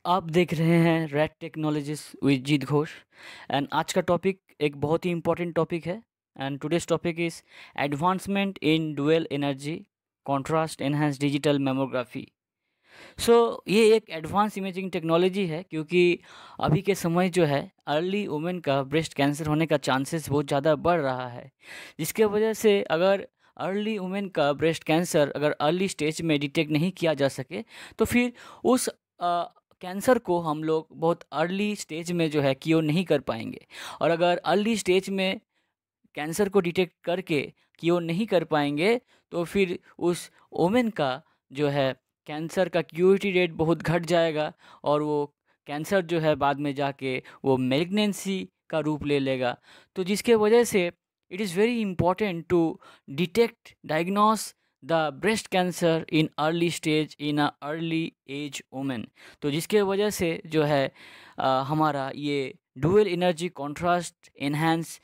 आप देख रहे हैं rat technologies with Jeet Ghosh. And आज का टॉपिक एक बहुत ही इम्पोर्टेंट टॉपिक है। And today's topic is advancement in dual energy contrast enhance digital mammography. So ये एक एडवांस इमेजिंग टेक्नोलॉजी है, क्योंकि अभी के समय जो है अर्ली वुमेन का ब्रेस्ट कैंसर होने का चांसेस बहुत ज़्यादा बढ़ रहा है, जिसके वजह से अगर अर्ली वुमेन का ब्रेस्ट कैंसर अगर अर्ली स्टेज में डिटेक्ट नहीं किया जा सके तो फिर उस कैंसर को हम लोग बहुत अर्ली स्टेज में जो है क्योर नहीं कर पाएंगे। और अगर अर्ली स्टेज में कैंसर को डिटेक्ट करके क्योर नहीं कर पाएंगे तो फिर उस वुमेन का जो है कैंसर का क्यूरिटी रेट बहुत घट जाएगा, और वो कैंसर जो है बाद में जाके वो मेलिग्नेंसी का रूप ले लेगा। तो जिसके वजह से it is very important to detect diagnose the breast cancer in early stage in a early age women. तो जिसके वजह से जो है हमारा ये dual energy contrast enhance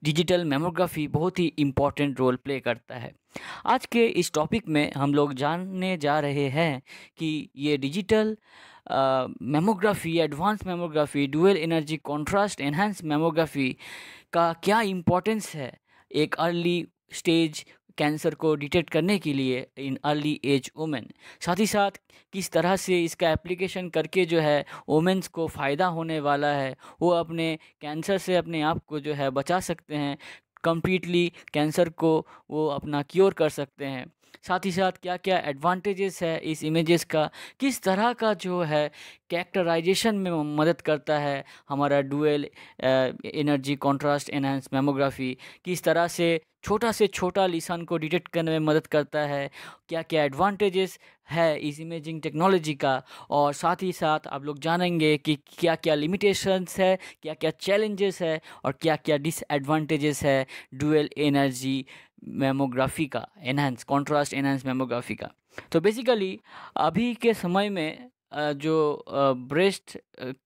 digital mammography बहुत ही इम्पॉर्टेंट रोल प्ले करता है। आज के इस टॉपिक में हम लोग जानने जा रहे हैं कि ये digital mammography, advance mammography, dual energy contrast enhance mammography का क्या इम्पोर्टेंस है एक अर्ली स्टेज कैंसर को डिटेक्ट करने के लिए इन अर्ली एज वुमेन। साथ ही साथ किस तरह से इसका एप्लीकेशन करके जो है वुमेन्स को फ़ायदा होने वाला है, वो अपने कैंसर से अपने आप को जो है बचा सकते हैं, कंप्लीटली कैंसर को वो अपना क्योर कर सकते हैं। साथ ही साथ क्या क्या एडवांटेजेस है इस इमेजेस का, किस तरह का जो है कैरेक्टराइजेशन में मदद करता है हमारा dual energy contrast enhance mammography, किस तरह से छोटा लीसन को डिटेक्ट करने में मदद करता है, क्या क्या एडवांटेजेस है इस इमेजिंग टेक्नोलॉजी का। और साथ ही साथ आप लोग जानेंगे कि क्या क्या लिमिटेशंस है, क्या क्या चैलेंजेस है और क्या क्या डिसएडवांटेजेस है डुअल एनर्जी मेमोग्राफी का, एनहांस कॉन्ट्रास्ट एनहांस मेमोग्राफी का। तो बेसिकली अभी के समय में जो ब्रेस्ट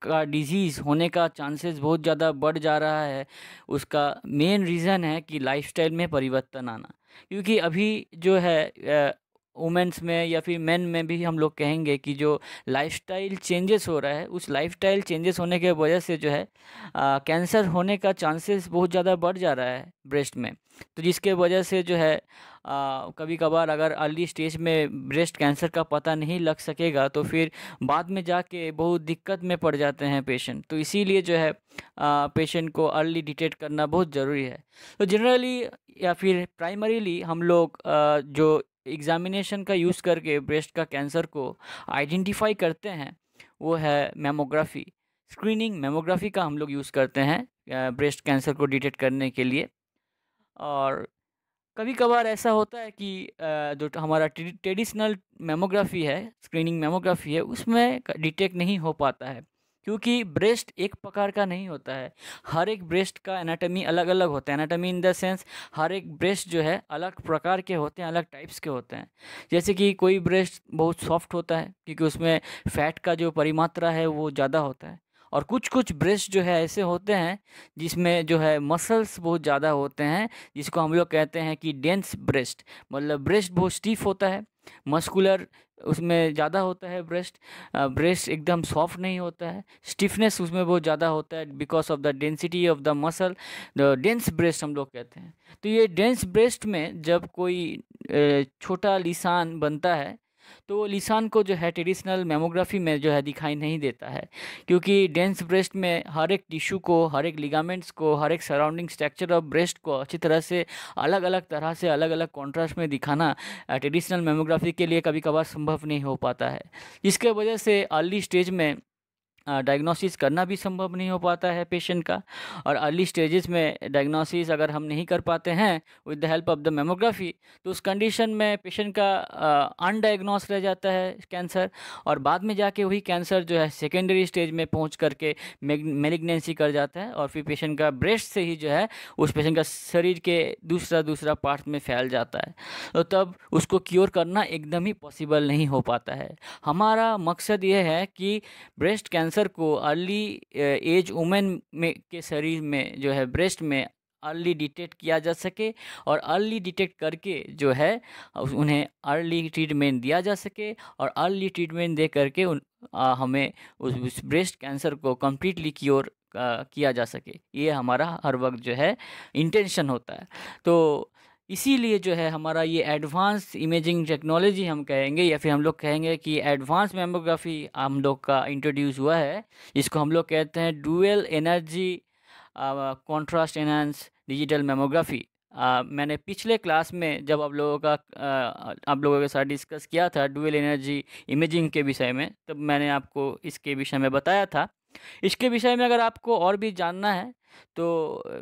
का डिजीज़ होने का चांसेस बहुत ज़्यादा बढ़ जा रहा है, उसका मेन रीज़न है कि लाइफस्टाइल में परिवर्तन आना। क्योंकि अभी जो है वुमेन्स में या फिर मेन में भी हम लोग कहेंगे कि जो लाइफस्टाइल चेंजेस हो रहा है, उस लाइफस्टाइल चेंजेस होने के वजह से जो है कैंसर होने का चांसेस बहुत ज़्यादा बढ़ जा रहा है ब्रेस्ट में। तो जिसके वजह से जो है कभी कभार अगर अर्ली स्टेज में ब्रेस्ट कैंसर का पता नहीं लग सकेगा तो फिर बाद में जाके बहुत दिक्कत में पड़ जाते हैं पेशेंट। तो इसीलिए जो है पेशेंट को अर्ली डिटेक्ट करना बहुत ज़रूरी है। तो जनरली या फिर प्राइमरीली हम लोग जो एग्जामिनेशन का यूज़ करके ब्रेस्ट का कैंसर को आइडेंटिफाई करते हैं वो है मेमोग्राफी। स्क्रीनिंग मेमोग्राफी का हम लोग यूज़ करते हैं ब्रेस्ट कैंसर को डिटेक्ट करने के लिए। और कभी कभार ऐसा होता है कि जो हमारा ट्रेडिशनल मेमोग्राफी है, स्क्रीनिंग मेमोग्राफी है, उसमें डिटेक्ट नहीं हो पाता है, क्योंकि ब्रेस्ट एक प्रकार का नहीं होता है। हर एक ब्रेस्ट का एनाटमी अलग अलग होता है। एनाटमी इन द सेंस हर एक ब्रेस्ट जो है अलग प्रकार के होते हैं, अलग टाइप्स के होते हैं। जैसे कि कोई ब्रेस्ट बहुत सॉफ्ट होता है क्योंकि उसमें फैट का जो परिमात्रा है वो ज़्यादा होता है, और कुछ कुछ ब्रेस्ट जो है ऐसे होते हैं जिसमें जो है मसल्स बहुत ज़्यादा होते हैं, जिसको हम लोग कहते हैं कि डेंस ब्रेस्ट। मतलब ब्रेस्ट बहुत स्टीफ होता है, मस्कुलर उसमें ज़्यादा होता है ब्रेस्ट। ब्रेस्ट एकदम सॉफ्ट नहीं होता है, स्टिफनेस उसमें बहुत ज़्यादा होता है because of the density of the muscle. The dense breast हम लोग कहते हैं। तो ये डेंस ब्रेस्ट में जब कोई छोटा लिसान बनता है तो वो लिसान को जो है ट्रेडिशनल मेमोग्राफी में जो है दिखाई नहीं देता है, क्योंकि डेंस ब्रेस्ट में हर एक टिश्यू को, हर एक लिगामेंट्स को, हर एक सराउंडिंग स्ट्रक्चर ऑफ ब्रेस्ट को अच्छी तरह से अलग अलग तरह से अलग अलग कॉन्ट्रास्ट में दिखाना ट्रेडिशनल मेमोग्राफी के लिए कभी कभार संभव नहीं हो पाता है। जिसके वजह से अर्ली स्टेज में डायग्नोसिस करना भी संभव नहीं हो पाता है पेशेंट का। और अर्ली स्टेजेस में डायग्नोसिस अगर हम नहीं कर पाते हैं with the help of the mammography, तो उस कंडीशन में पेशेंट का अनडायग्नोस रह जाता है कैंसर, और बाद में जाके वही कैंसर जो है सेकेंडरी स्टेज में पहुंच करके मेलिग्नेंसी कर जाता है, और फिर पेशेंट का ब्रेस्ट से ही जो है उस पेशेंट का शरीर के दूसरा दूसरा पार्ट में फैल जाता है। तो तब उसको क्योर करना एकदम ही पॉसिबल नहीं हो पाता है। हमारा मकसद ये है कि ब्रेस्ट कैंसर को अर्ली एज वुमेन में के शरीर में जो है ब्रेस्ट में अर्ली डिटेक्ट किया जा सके और अर्ली डिटेक्ट करके जो है उन्हें अर्ली ट्रीटमेंट दिया जा सके और अर्ली ट्रीटमेंट दे करके हमें उस ब्रेस्ट कैंसर को कम्प्लीटली क्योर किया जा सके। ये हमारा हर वक्त जो है इंटेंशन होता है। तो इसीलिए जो है हमारा ये एडवांस इमेजिंग टेक्नोलॉजी हम कहेंगे या फिर हम लोग कहेंगे कि एडवांस मैमोग्राफी हम लोग का इंट्रोड्यूस हुआ है, जिसको हम लोग कहते हैं dual energy contrast enhance digital mammography. मैंने पिछले क्लास में जब आप लोगों के साथ डिस्कस किया था डुअल एनर्जी इमेजिंग के विषय में, तब मैंने आपको इसके विषय में बताया था। इसके विषय में अगर आपको और भी जानना है तो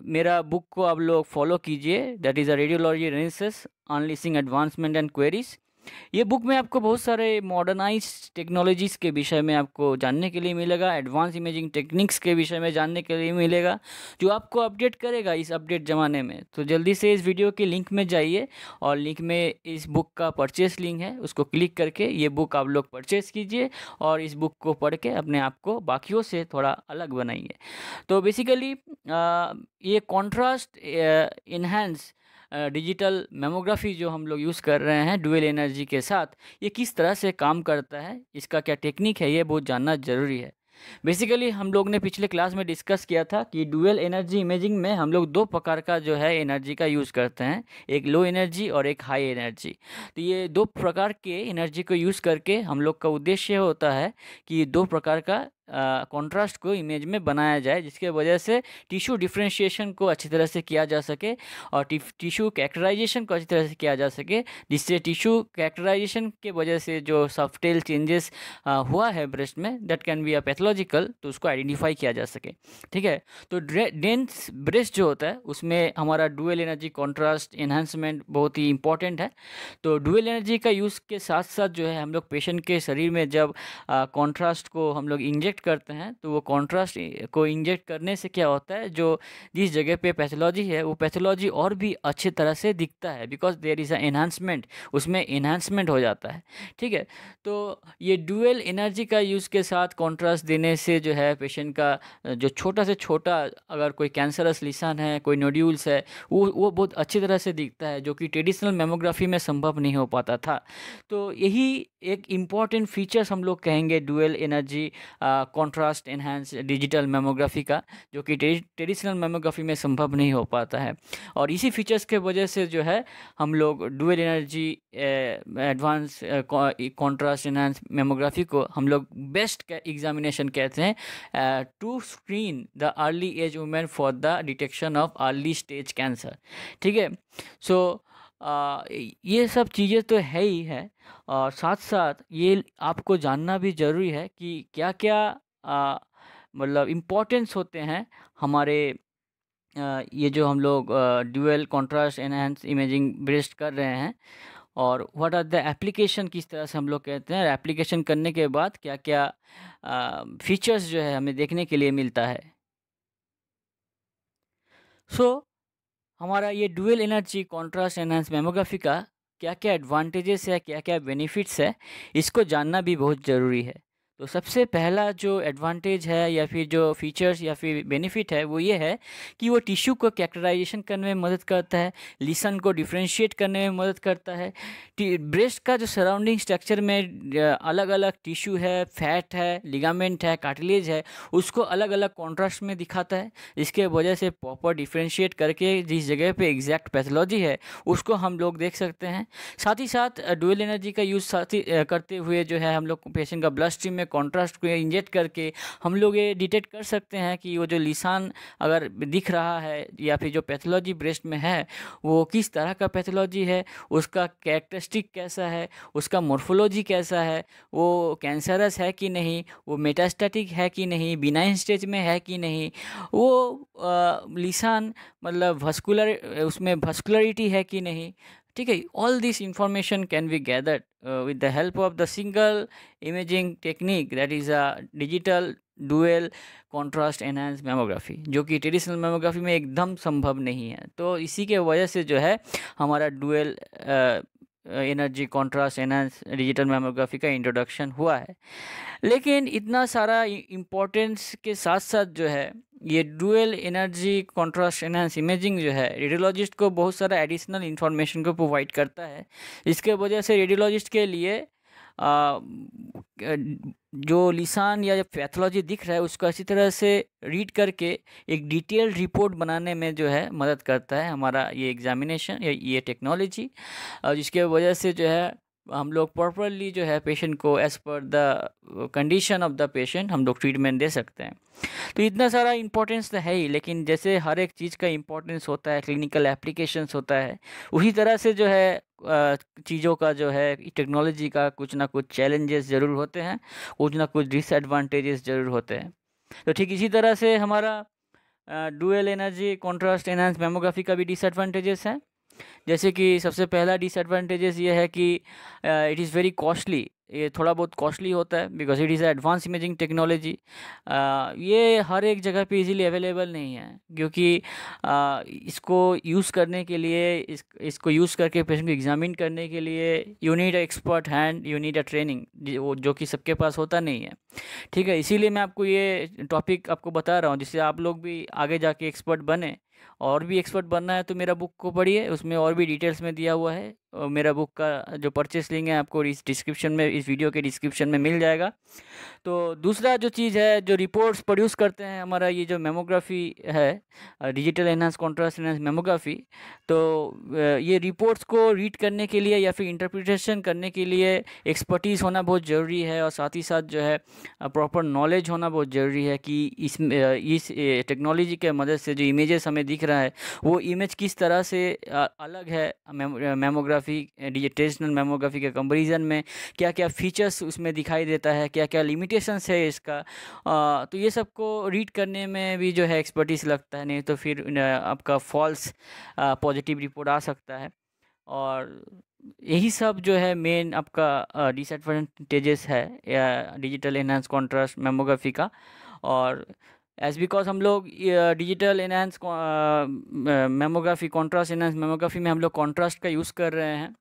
मेरा बुक को आप लोग फॉलो कीजिए, that is a radiology renaissance unleashing advancement and queries. ये बुक में आपको बहुत सारे मॉडर्नाइज टेक्नोलॉजीज़ के विषय में आपको जानने के लिए मिलेगा, एडवांस इमेजिंग टेक्निक्स के विषय में जानने के लिए मिलेगा, जो आपको अपडेट करेगा इस अपडेट ज़माने में। तो जल्दी से इस वीडियो के लिंक में जाइए और लिंक में इस बुक का परचेस लिंक है, उसको क्लिक करके ये बुक आप लोग परचेस कीजिए और इस बुक को पढ़ के अपने आप को बाकियों से थोड़ा अलग बनाइए। तो बेसिकली ये कॉन्ट्रास्ट इन्हेंस डिजिटल मैमोग्राफी जो हम लोग यूज़ कर रहे हैं डुअल एनर्जी के साथ, ये किस तरह से काम करता है, इसका क्या टेक्निक है, ये बहुत जानना ज़रूरी है। बेसिकली हम लोग ने पिछले क्लास में डिस्कस किया था कि डुअल एनर्जी इमेजिंग में हम लोग दो प्रकार का जो है एनर्जी का यूज़ करते हैं, एक लो एनर्जी और एक हाई एनर्जी। तो ये दो प्रकार के एनर्जी को यूज़ करके हम लोग का उद्देश्य होता है कि दो प्रकार का कॉन्ट्रास्ट को इमेज में बनाया जाए, जिसके वजह से टिश्यू डिफ्रेंशिएशन को अच्छी तरह से किया जा सके और टिश्यू कैरेक्टराइजेशन को अच्छी तरह से किया जा सके, जिससे टिश्यू कैरेक्टराइजेशन के वजह से जो सब्टेल चेंजेस हुआ है ब्रेस्ट में, that can be a pathological, तो उसको आइडेंटिफाई किया जा सके। ठीक है, तो डेंस ब्रेस्ट जो होता है उसमें हमारा डुअल एनर्जी कॉन्ट्रास्ट एनहांसमेंट बहुत ही इंपॉर्टेंट है। तो डुअल एनर्जी का यूज़ के साथ साथ जो है हम लोग पेशेंट के शरीर में जब कॉन्ट्रास्ट को हम लोग इंजेक्ट करते हैं, तो वो कॉन्ट्रास्ट को इंजेक्ट करने से क्या होता है, जो जिस जगह पे पैथोलॉजी है वो पैथोलॉजी और भी अच्छी तरह से दिखता है, because there is a enhancement, उसमें एनहांसमेंट हो जाता है। ठीक है, तो ये डुअल एनर्जी का यूज़ के साथ कॉन्ट्रास्ट देने से जो है पेशेंट का जो छोटा से छोटा अगर कोई कैंसरस लीशन है, कोई नोड्यूल्स है, वो बहुत अच्छी तरह से दिखता है, जो कि ट्रेडिशनल मैमोग्राफी में संभव नहीं हो पाता था। तो यही एक इम्पॉर्टेंट फीचर्स हम लोग कहेंगे dual energy contrast enhance digital mammography का, जो कि ट्रेडिशनल मैमोग्राफी में संभव नहीं हो पाता है। और इसी फीचर्स के वजह से जो है हम लोग dual energy advance contrast enhance mammography को हम लोग बेस्ट एग्जामिनेशन कहते हैं to screen the early age women for the detection of early stage cancer. ठीक है, सो ये सब चीज़ें तो है ही है, और साथ साथ ये आपको जानना भी ज़रूरी है कि क्या क्या मतलब इम्पोर्टेंस होते हैं हमारे ये जो हम लोग dual contrast enhance imaging breast कर रहे हैं, और व्हाट आर द एप्लीकेशन, किस तरह से हम लोग कहते हैं एप्लीकेशन करने के बाद क्या क्या फीचर्स जो है हमें देखने के लिए मिलता है। सो हमारा ये dual energy contrast enhance mammography का क्या क्या एडवांटेजेस है, क्या क्या बेनिफिट्स है, इसको जानना भी बहुत ज़रूरी है। तो सबसे पहला जो एडवांटेज है या फिर जो फीचर्स या फिर बेनिफिट है वो ये है कि वो टिश्यू को कैरेक्टराइजेशन करने में मदद करता है, लीसन को डिफ्रेंशिएट करने में मदद करता है। ब्रेस्ट का जो सराउंडिंग स्ट्रक्चर में अलग अलग टिश्यू है, फैट है, लिगामेंट है, कार्टिलेज है, उसको अलग अलग कॉन्ट्रास्ट में दिखाता है, इसके वजह से प्रॉपर डिफ्रेंशिएट करके जिस जगह पे एग्जैक्ट पैथोलॉजी है उसको हम लोग देख सकते हैं। साथ ही साथ डुअल एनर्जी का यूज़ करते हुए जो है हम लोग पेशेंट का ब्लड स्ट्रीम में कॉन्ट्रास्ट को इंजेक्ट करके हम लोग ये डिटेक्ट कर सकते हैं कि वो जो लिसान अगर दिख रहा है या फिर जो पैथोलॉजी ब्रेस्ट में है वो किस तरह का पैथोलॉजी है, उसका कैरेक्टरिस्टिक कैसा है, उसका मॉर्फोलॉजी कैसा है, वो कैंसरस है कि नहीं, वो मेटास्टैटिक है कि नहीं, बिनाइन स्टेज में है कि नहीं, वो लिसान मतलब भस्कुलर उसमें भस्कुलरिटी है कि नहीं। ठीक है, all this information can be gathered with the help of the single imaging technique, that is a digital dual contrast enhanced mammography, जो कि ट्रेडिशनल मैमोग्राफी में एकदम संभव नहीं है। तो इसी के वजह से जो है हमारा dual energy contrast enhance digital mammography का इंट्रोडक्शन हुआ है। लेकिन इतना सारा इम्पोर्टेंस के साथ साथ जो है ये dual energy contrast enhance imaging जो है रेडियोलॉजिस्ट को बहुत सारा एडिशनल इंफॉर्मेशन को प्रोवाइड करता है। इसके वजह से रेडियोलॉजिस्ट के लिए जो लिसान या पैथोलॉजी दिख रहा है उसको अच्छी तरह से रीड करके एक डिटेल्ड रिपोर्ट बनाने में जो है मदद करता है हमारा ये एग्जामिनेशन या ये टेक्नोलॉजी, जिसके वजह से जो है हम लोग प्रॉपरली जो है पेशेंट को as per the condition of the patient हम लोग ट्रीटमेंट दे सकते हैं। तो इतना सारा इम्पोर्टेंस तो है ही, लेकिन जैसे हर एक चीज़ का इम्पोर्टेंस होता है, क्लिनिकल एप्लीकेशंस होता है, उसी तरह से जो है चीज़ों का जो है टेक्नोलॉजी का कुछ ना कुछ चैलेंजेस ज़रूर होते हैं, कुछ ना कुछ डिसएडवांटेजेस ज़रूर होते हैं। तो ठीक इसी तरह से हमारा dual energy contrast enhance mammography का भी डिसएडवांटेजेस है। जैसे कि सबसे पहला डिसएडवांटेजेस ये है कि इट इज़ वेरी कॉस्टली। ये थोड़ा बहुत कॉस्टली होता है because it is advance imaging technology. ये हर एक जगह पे इजीली अवेलेबल नहीं है, क्योंकि इसको यूज़ करने के लिए इसको यूज़ करके पेशेंट को एग्जामिन करने के लिए you need a expert hand, you need a training, जो कि सबके पास होता नहीं है। ठीक है, इसीलिए मैं आपको ये टॉपिक आपको बता रहा हूँ, जिससे आप लोग भी आगे जाके एक्सपर्ट बने। और भी एक्सपर्ट बनना है तो मेरा बुक को पढ़िए, उसमें और भी डिटेल्स में दिया हुआ है। और मेरा बुक का जो परचेस लिंक है आपको इस डिस्क्रिप्शन में, इस वीडियो के डिस्क्रिप्शन में मिल जाएगा। तो दूसरा जो चीज़ है, जो रिपोर्ट्स प्रोड्यूस करते हैं हमारा ये जो मेमोग्राफी है, digital enhance contrast enhance mammography, तो ये रिपोर्ट्स को रीड करने के लिए या फिर इंटरप्रिटेशन करने के लिए एक्सपर्टीज़ होना बहुत ज़रूरी है, और साथ ही साथ जो है प्रॉपर नॉलेज होना बहुत ज़रूरी है कि इस टेक्नोलॉजी के मदद से जो इमेजेस हमें दिख रहा है वो इमेज किस तरह से अलग है मेमोग्राफी, ट्रेडिशनल मेमोग्राफी के कंपैरिजन में, क्या क्या फीचर्स उसमें दिखाई देता है, क्या क्या लिमिटेशंस है इसका। तो ये सबको रीड करने में भी जो है एक्सपर्टीज लगता है, नहीं तो फिर आपका फॉल्स पॉजिटिव रिपोर्ट आ सकता है। और यही सब जो है मेन आपका डिसएडवांटेजेस है डिजिटल एनहांस कॉन्ट्रास्ट मेमोग्राफी का। और एज बिकॉज हम लोग digital enhance mammography, contrast enhance mammography में हम लोग कॉन्ट्रास्ट का यूज़ कर रहे हैं,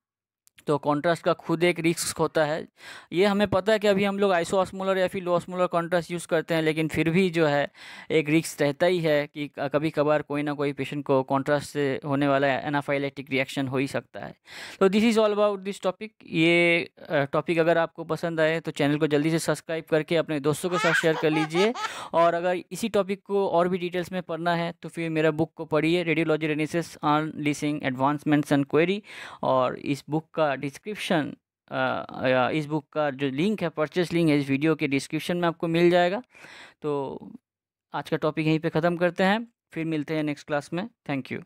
तो कॉन्ट्रास्ट का खुद एक रिस्क होता है। ये हमें पता है कि अभी हम लोग आइसोऑस्मोलर या फिर लो ऑस्मोलर कॉन्ट्रास्ट यूज़ करते हैं, लेकिन फिर भी जो है एक रिस्क रहता ही है कि कभी कभार कोई ना कोई पेशेंट को कॉन्ट्रास्ट से होने वाला एनाफाइलेक्टिक रिएक्शन हो ही सकता है। तो this is all about this topic. ये टॉपिक अगर आपको पसंद आए तो चैनल को जल्दी से सब्सक्राइब करके अपने दोस्तों के साथ शेयर कर लीजिए। और अगर इसी टॉपिक को और भी डिटेल्स में पढ़ना है तो फिर मेरा बुक को पढ़िए, radiology renaissance on leasing advancements and query. और इस बुक का डिस्क्रिप्शन, इस बुक का जो लिंक है, परचेस लिंक है, इस वीडियो के डिस्क्रिप्शन में आपको मिल जाएगा। तो आज का टॉपिक यहीं पे ख़त्म करते हैं, फिर मिलते हैं नेक्स्ट क्लास में। Thank you.